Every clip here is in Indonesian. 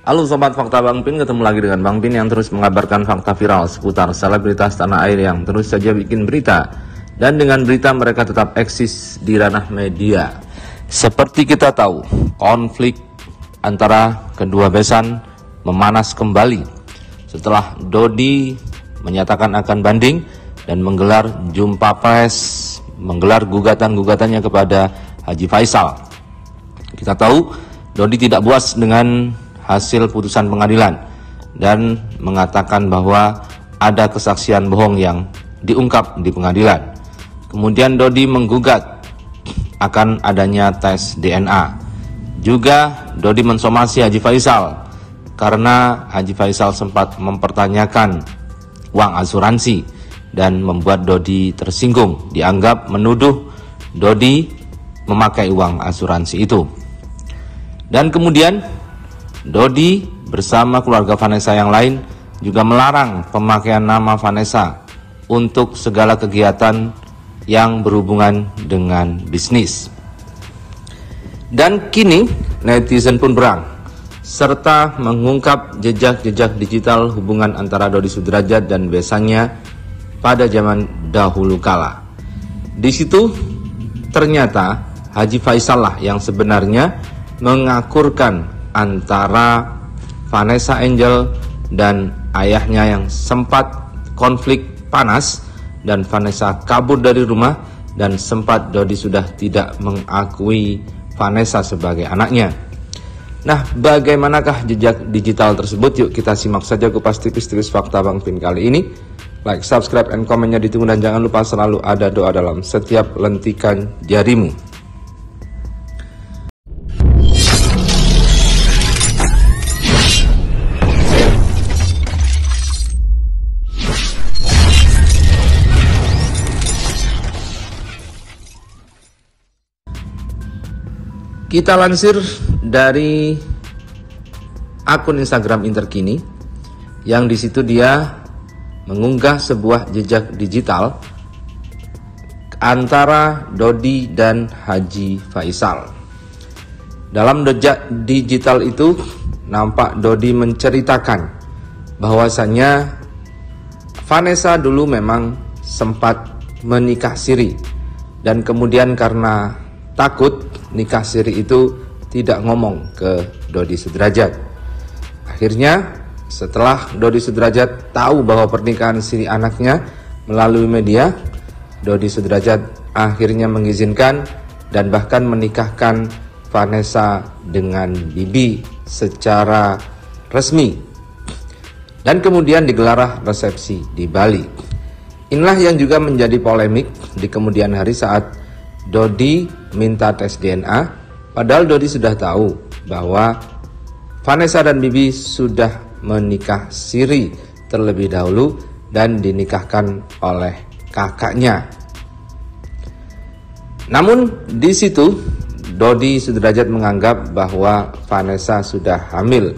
Halo Sobat Fakta Bang Pin, ketemu lagi dengan Bang Pin yang terus mengabarkan fakta viral seputar selebritas tanah air yang terus saja bikin berita. Dan dengan berita mereka tetap eksis di ranah media. Seperti kita tahu, konflik antara kedua besan memanas kembali setelah Dodi menyatakan akan banding dan menggelar jumpa pers, menggelar gugatan-gugatannya kepada Haji Faisal. Kita tahu Dodi tidak puas dengan hasil putusan pengadilan dan mengatakan bahwa ada kesaksian bohong yang diungkap di pengadilan. Kemudian Dodi menggugat akan adanya tes DNA. Juga Dodi mensomasi Haji Faisal karena Haji Faisal sempat mempertanyakan uang asuransi dan membuat Dodi tersinggung, dianggap menuduh Dodi memakai uang asuransi itu. Dan kemudian Dodi bersama keluarga Vanessa yang lain juga melarang pemakaian nama Vanessa untuk segala kegiatan yang berhubungan dengan bisnis. Dan kini netizen pun berang serta mengungkap jejak-jejak digital hubungan antara Dodi Sudrajat dan besannya pada zaman dahulu kala. Di situ ternyata Haji Faisal lah yang sebenarnya mengakurkan antara Vanessa Angel dan ayahnya yang sempat konflik panas dan Vanessa kabur dari rumah dan sempat Dodi sudah tidak mengakui Vanessa sebagai anaknya. Nah, bagaimanakah jejak digital tersebut? Yuk kita simak saja kupas tipis-tipis fakta Bang Pin kali ini. Like, subscribe, and komennya ditunggu dan jangan lupa selalu ada doa dalam setiap lentikan jarimu. Kita lansir dari akun Instagram Interkini yang di situ dia mengunggah sebuah jejak digital antara Dodi dan Haji Faisal. Dalam jejak digital itu nampak Dodi menceritakan bahwasannya Vanessa dulu memang sempat menikah siri dan kemudian karena takut nikah siri itu tidak ngomong ke Dodi Sudrajat. Akhirnya setelah Dodi Sudrajat tahu bahwa pernikahan siri anaknya melalui media, Dodi Sudrajat akhirnya mengizinkan dan bahkan menikahkan Vanessa dengan Bibi secara resmi. Dan kemudian digelar resepsi di Bali. Inilah yang juga menjadi polemik di kemudian hari saat Dodi minta tes DNA, padahal Dodi sudah tahu bahwa Vanessa dan Bibi sudah menikah siri terlebih dahulu dan dinikahkan oleh kakaknya. Namun di situ Dodi Sudrajat menganggap bahwa Vanessa sudah hamil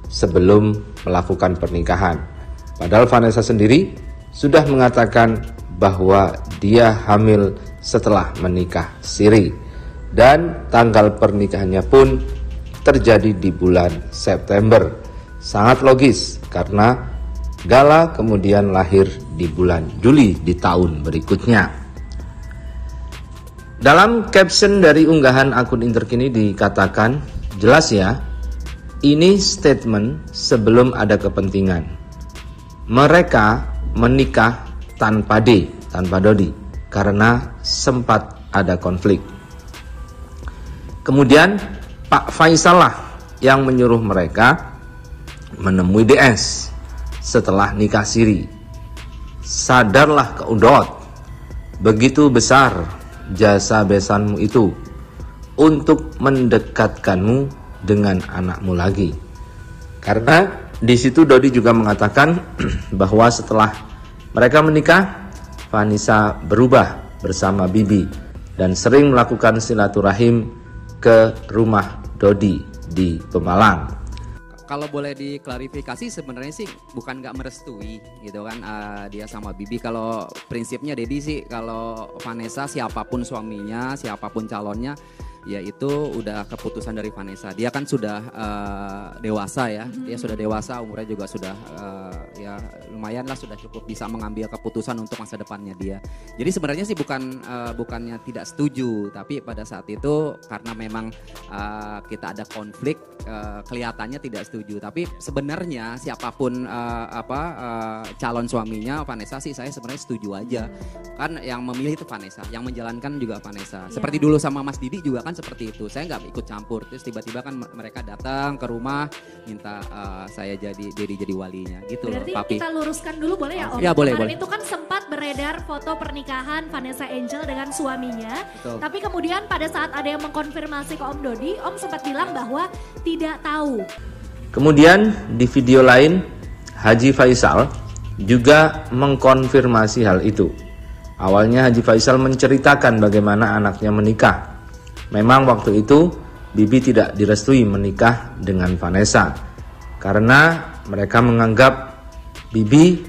sebelum melakukan pernikahan. Padahal Vanessa sendiri sudah mengatakan bahwa dia hamil setelah menikah siri dan tanggal pernikahannya pun terjadi di bulan September. Sangat logis karena Gala kemudian lahir di bulan Juli di tahun berikutnya. Dalam caption dari unggahan akun Interkini dikatakan, jelas ya, ini statement sebelum ada kepentingan. Mereka menikah tanpa Dodi karena sempat ada konflik. Kemudian Pak Faisal lah yang menyuruh mereka menemui DS setelah nikah siri. Sadarlah Kak Udot, begitu besar jasa besanmu itu untuk mendekatkanmu dengan anakmu lagi. Karena di situ Dodi juga mengatakan bahwa setelah mereka menikah, Vanessa berubah bersama Bibi dan sering melakukan silaturahim ke rumah Dodi di Pemalang. Kalau boleh diklarifikasi sebenarnya sih bukan nggak merestui gitu kan dia sama Bibi. Kalau prinsipnya Dedi sih kalau Vanessa siapapun suaminya, siapapun calonnya yaitu udah keputusan dari Vanessa. Dia kan sudah dewasa ya, dia sudah dewasa, umurnya juga sudah ya lumayan lah, sudah cukup bisa mengambil keputusan untuk masa depannya dia. Jadi sebenarnya sih bukannya tidak setuju, tapi pada saat itu karena memang kita ada konflik, kelihatannya tidak setuju. Tapi sebenarnya siapapun calon suaminya Vanessa sih saya sebenarnya setuju aja. Kan yang memilih itu Vanessa, yang menjalankan juga Vanessa. Seperti dulu sama Mas Didi juga kan seperti itu. Saya nggak ikut campur. Terus tiba-tiba kan mereka datang ke rumah minta saya jadi walinya gitu. Berarti loh, Papi. kita luruskan dulu boleh ya Om? Ya, boleh, Kemarin boleh. itu kan sempat beredar foto pernikahan Vanessa Angel dengan suaminya. Betul. Tapi kemudian pada saat ada yang mengkonfirmasi ke Om Dodi, Om sempat bilang bahwa tidak tahu. Kemudian di video lain, Haji Faisal juga mengkonfirmasi hal itu. Awalnya Haji Faisal menceritakan bagaimana anaknya menikah. Memang waktu itu Bibi tidak direstui menikah dengan Vanessa karena mereka menganggap Bibi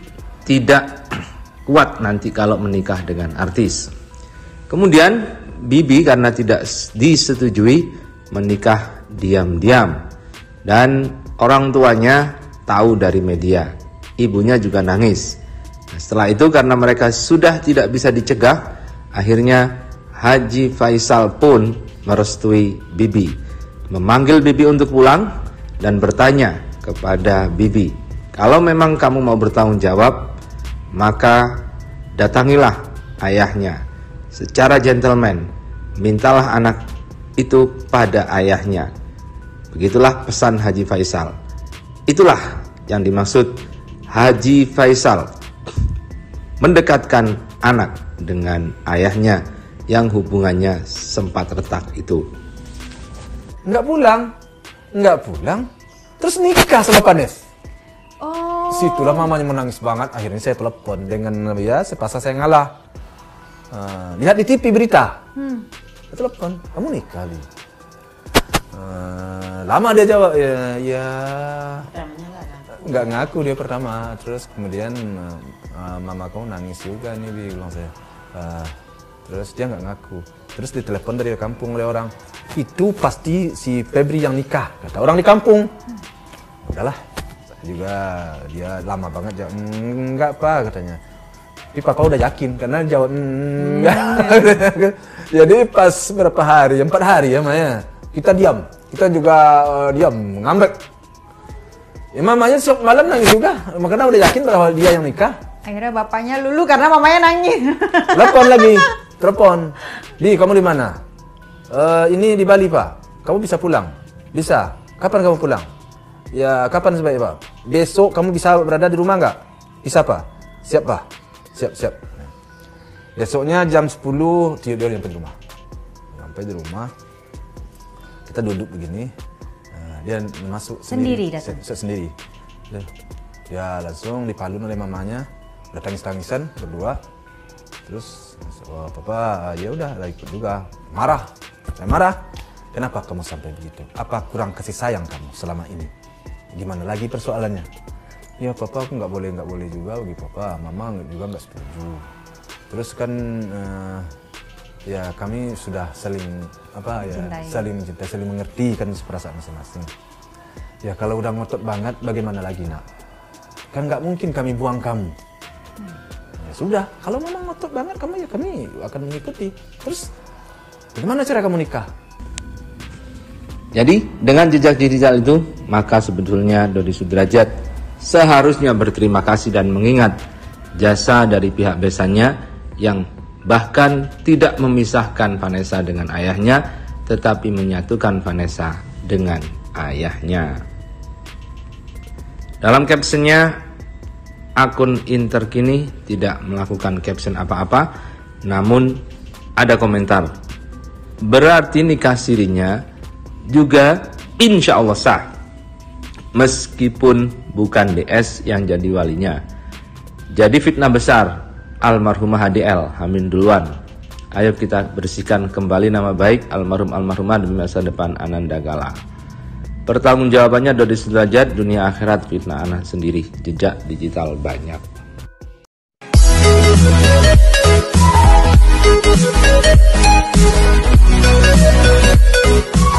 tidak kuat nanti kalau menikah dengan artis. Kemudian Bibi karena tidak disetujui menikah diam-diam dan orang tuanya tahu dari media. Ibunya juga nangis. Setelah itu karena mereka sudah tidak bisa dicegah, akhirnya Haji Faisal pun merestui Bibi, memanggil Bibi untuk pulang dan bertanya kepada Bibi, kalau memang kamu mau bertanggung jawab, maka datangilah ayahnya secara gentleman, mintalah anak itu pada ayahnya. Begitulah pesan Haji Faisal. Itulah yang dimaksud Haji Faisal mendekatkan anak dengan ayahnya yang hubungannya sempat retak itu. Nggak pulang, terus nikah sama Panes. Oh. Situlah mamanya menangis banget. Akhirnya saya telepon dengan ya, sepasa saya ngalah. Lihat di TV berita. Saya telepon, kamu nikah Li? Lama dia jawab, ya. Nggak ngaku dia pertama. Terus kemudian mama kamu nangis juga nih, bilang saya. Terus dia nggak ngaku. Terus ditelepon dari kampung oleh orang. Itu pasti si Febri yang nikah, kata orang di kampung. Udahlah, saya juga dia lama banget jawab, enggak apa katanya. Tapi papa udah yakin karena jawab enggak. Jadi pas berapa hari, 4 hari ya Maya. Kita diam, kita juga diam, ngambek. Ya mamanya sok malam nangis juga, makanya udah yakin bahwa dia yang nikah. Akhirnya bapaknya lulu karena mamanya nangis. Telepon lagi, telepon. Di, kamu di mana? Ini di Bali Pak. Kamu bisa pulang? Bisa. Kapan kamu pulang? Ya kapan sebaiknya Pak? Besok kamu bisa berada di rumah nggak? Bisa Pak. Siap Pak. Siap. Besoknya jam 10 dia nyampe di rumah. Sampai di rumah, kita duduk begini. Dia masuk Sendiri datang? Sendiri. Dia langsung dipalun oleh mamanya. Udah tangis-tangisan berdua. Terus papa ya udah ikut juga. Marah. Saya marah. Kenapa kamu sampai begitu? Apa kurang kasih sayang kamu selama ini? Gimana lagi persoalannya? Ya papa aku nggak boleh juga bagi papa. Mama juga nggak setuju. Terus kan ya kami sudah saling saling mencintai, saling mengerti kan perasaan masing-masing. Ya kalau udah ngotot banget bagaimana lagi nak? Kan nggak mungkin kami buang kamu. Ya sudah, kalau memang ngotot banget kamu ya kami akan mengikuti. Terus bagaimana cara kamu nikah? Jadi dengan jejak digital itu, maka sebetulnya Dodi Sudrajat seharusnya berterima kasih dan mengingat jasa dari pihak besannya yang bahkan tidak memisahkan Vanessa dengan ayahnya, tetapi menyatukan Vanessa dengan ayahnya. Dalam captionnya, akun Interkini tidak melakukan caption apa-apa, namun ada komentar. Berarti nikah sirinya juga insya Allah sah, meskipun bukan DS yang jadi walinya. Jadi fitnah besar almarhumah HDL, Hamin duluan. Ayo kita bersihkan kembali nama baik almarhumah demi masa depan Ananda Gala. Pertanggungjawabannya Dodi Sudrajat, dunia akhirat fitnah anak sendiri, jejak digital banyak. Thank you.